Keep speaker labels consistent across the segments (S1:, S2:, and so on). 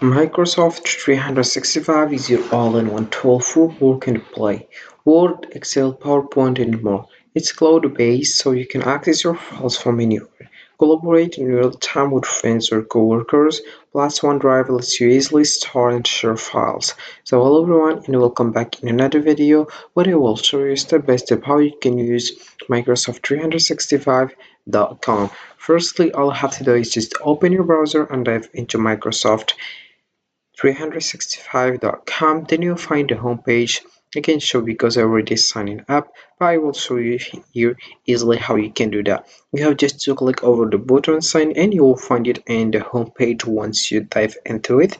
S1: Microsoft 365 is your all-in-one tool for work and play. Word, Excel, PowerPoint, and more. It's cloud-based, so you can access your files from anywhere. Collaborate in real time with friends or coworkers. Plus, OneDrive lets you easily store and share files. So, hello everyone, and welcome back in another video where I will show you step by step how you can use Microsoft 365.com. Firstly, all you have to do is just open your browser and dive into Microsoft 365.com. Then you'll find the homepage. I can show because I already signed up, but I will show you here easily how you can do that. You have just to click over the button sign and you will find it in the homepage once you dive into it.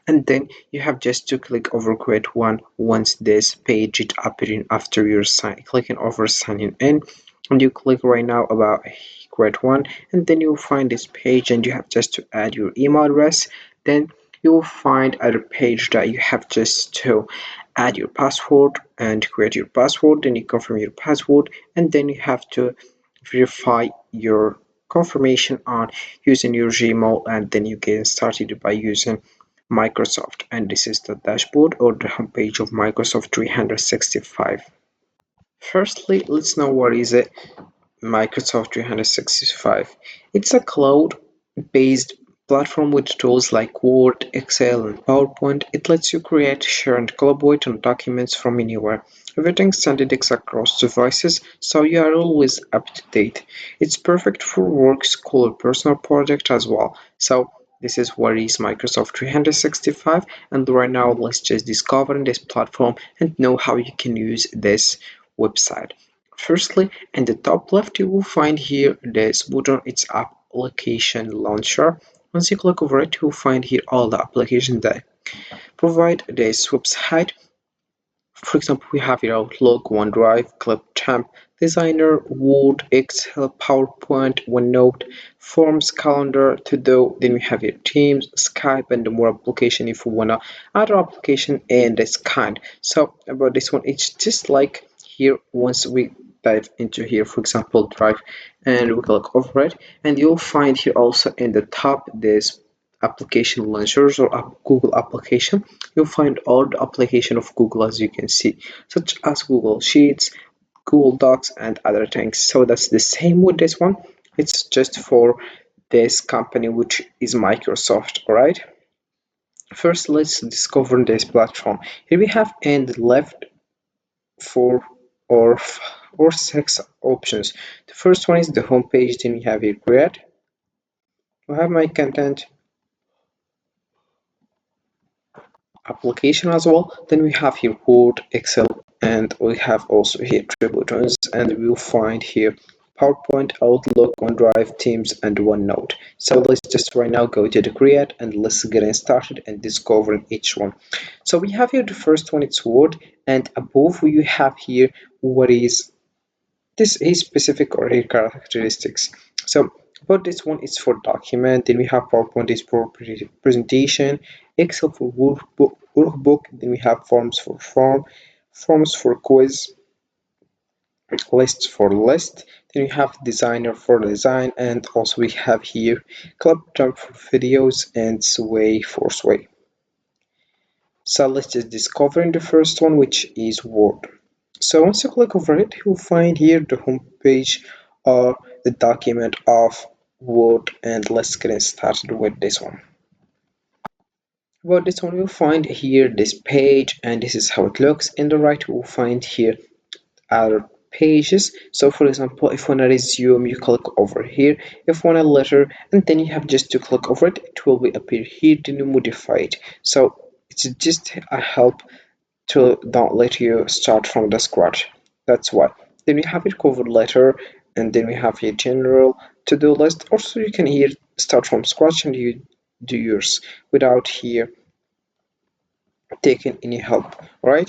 S1: And then you have just to click over create one once this page is appearing after you're clicking over signing in. And you click right now about create one, and then you'll find this page and you have just to add your email address. Then you will find at a page that you have just to add your password and create your password. Then you confirm your password, and then you have to verify your confirmation on using your Gmail, and then you get started by using Microsoft. And this is the dashboard or the homepage of Microsoft 365. Firstly, let's know what is it. Microsoft 365. It's a cloud-based platform with tools like Word, Excel, and PowerPoint. It lets you create, share, and collaborate on documents from anywhere. Everything standardized across devices, so you are always up to date. It's perfect for work, school, or personal project as well. So this is what is Microsoft 365, and right now let's just discover this platform and know how you can use this website. Firstly, in the top left, you will find here this button. It's Application Launcher. Once you click over it, you will find here all the applications that provide this website. For example, we have here Outlook, OneDrive, Clipchamp, Designer, Word, Excel, PowerPoint, OneNote, Forms, Calendar, To-Do. Then we have here Teams, Skype, and more application if you wanna other application and this kind. So about this one, it's just like here once we dive into here, for example, Drive, and we click over it, and you'll find here also in the top this application launchers or Google application. You'll find all the application of Google as you can see, such as Google Sheets, Google Docs, and other things. So that's the same with this one. It's just for this company, which is Microsoft. All right. First, let's discover this platform. Here we have in the left four or six options. The first one is the home page. Then we have here create. We have my content, application as well. Then we have here Word, Excel, and we have also here three buttons, and we'll find here PowerPoint, Outlook, OneDrive, Teams, and OneNote. So let's just right now go to the create and let's get started and discovering each one. So we have here the first one, it's Word, and above you have here what is this is specific or here characteristics. So about this one, it's for document. Then we have PowerPoint is for presentation, Excel for workbook. Then we have forms for forms for quiz, lists for list. Then we have designer for design, and also we have here club jump for videos and sway for sway. So let's just discover in the first one, which is Word. So once you click over it, you'll find here the home page or the document of Word, and let's get started with this one. About this one, you'll find here this page, and this is how it looks. In the right, you'll find here other pages. So for example, if you want to resume, you click over here. If you want a letter, and then you have just to click over it, it will be appear here. Then you modify it. So it's just a help to don't let you start from the scratch. That's why. Then we have it covered letter, and then we have a general to-do list. Also, you can here start from scratch and you do yours without here taking any help, right?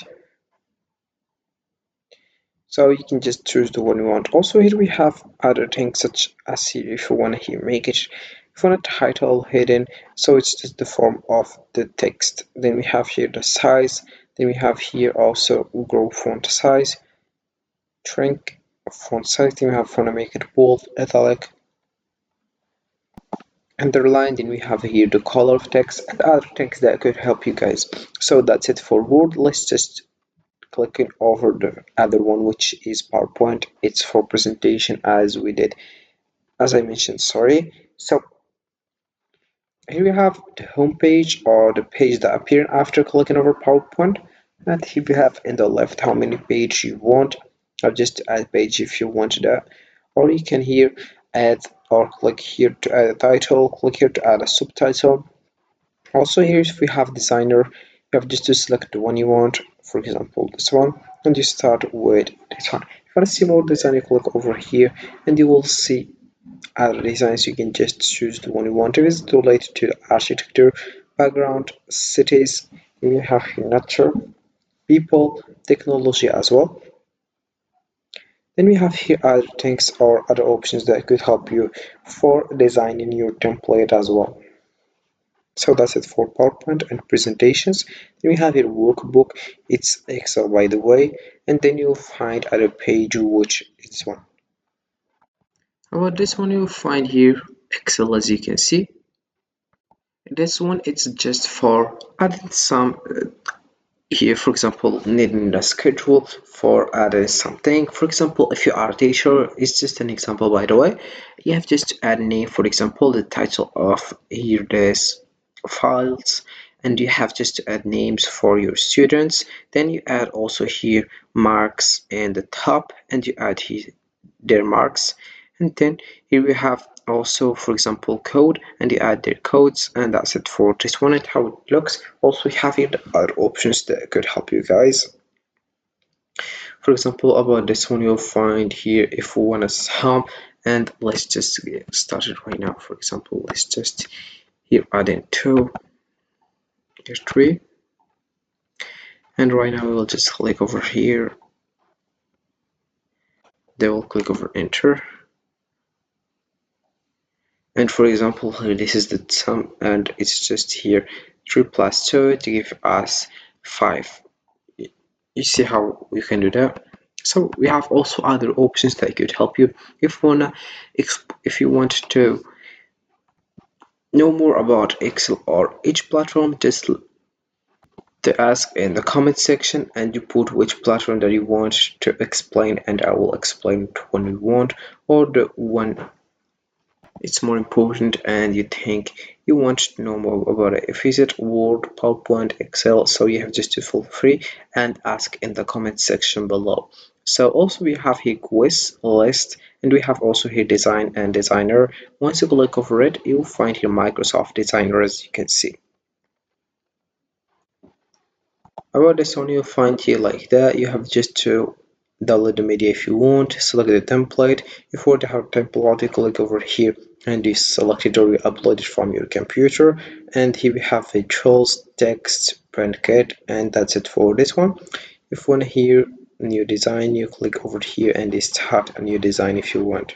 S1: So you can just choose the one you want. Also, here we have other things such as here if you want to here make it, if you want a title hidden, so it's just the form of the text. Then we have here the size. Then we have here also grow font size, shrink font size. Then we have want to make it bold, italic, underline. Then we have here the color of text and other things that could help you guys. So that's it for Word. Let's just clicking over the other one, which is PowerPoint. It's for presentation as we did, as I mentioned, sorry. So here we have the home page or the page that appear after clicking over PowerPoint. And here we have in the left how many page you want, or just add page if you want that. Or you can here add or click here to add a title, click here to add a subtitle. Also here if we have designer, you have just to select the one you want, for example this one, and you start with this one. If you want to see more design, you click over here and you will see other designs. You can just choose the one you want. If it's related to architecture, background, cities, you have here nature, people, technology as well. Then we have here other things or other options that could help you for designing your template as well. So that's it for PowerPoint and presentations. Then we have your workbook. It's Excel by the way, and then you'll find other page which is one. About this one, you'll find here Excel as you can see. This one it's just for adding some here, for example, needing a schedule for adding something. For example, if you are a teacher, it's just an example by the way. You have just to add a name, for example, the title of here this files, and you have just to add names for your students. Then you add also here marks in the top, and you add here their marks. And then here we have also, for example, code, and you add their codes, and that's it for this one and how it looks. Also, we have here the other options that could help you guys. For example, about this one, you'll find here if we want to sum, and let's just get started right now. For example, let's just here add in 2, here's 3, and right now we will just click over here. They will click over enter. And for example, here this is the sum, and it's just here 3 plus 2 to give us 5. You see how we can do that? So we have also other options that could help you if you want to know more about Excel or each platform. Just to ask in the comment section, and you put which platform that you want to explain, and I will explain it when we want, or the one it's more important and you think you want to know more about it. If it's it Word, PowerPoint, Excel, so you have just to feel free and ask in the comment section below. So also we have here quiz list, and we have also here design and designer. Once you click over it, you'll find here Microsoft Designer as you can see. About this one, you'll find here like that. You have just to download the media if you want, select the template. If you want to have template, you click over here and you select it or you upload it from your computer. And here we have the tools, text, print kit, and that's it for this one. If you want to hear new design, you click over here and you start a new design if you want.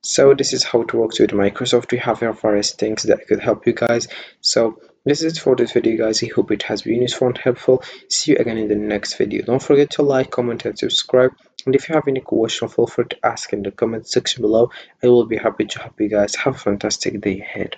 S1: So this is how it works with Microsoft. We have various things that could help you guys. So this is it for this video guys. I hope it has been useful and helpful. See you again in the next video. Don't forget to like, comment and subscribe. And if you have any question, feel free to ask in the comment section below. I will be happy to help you guys. Have a fantastic day ahead.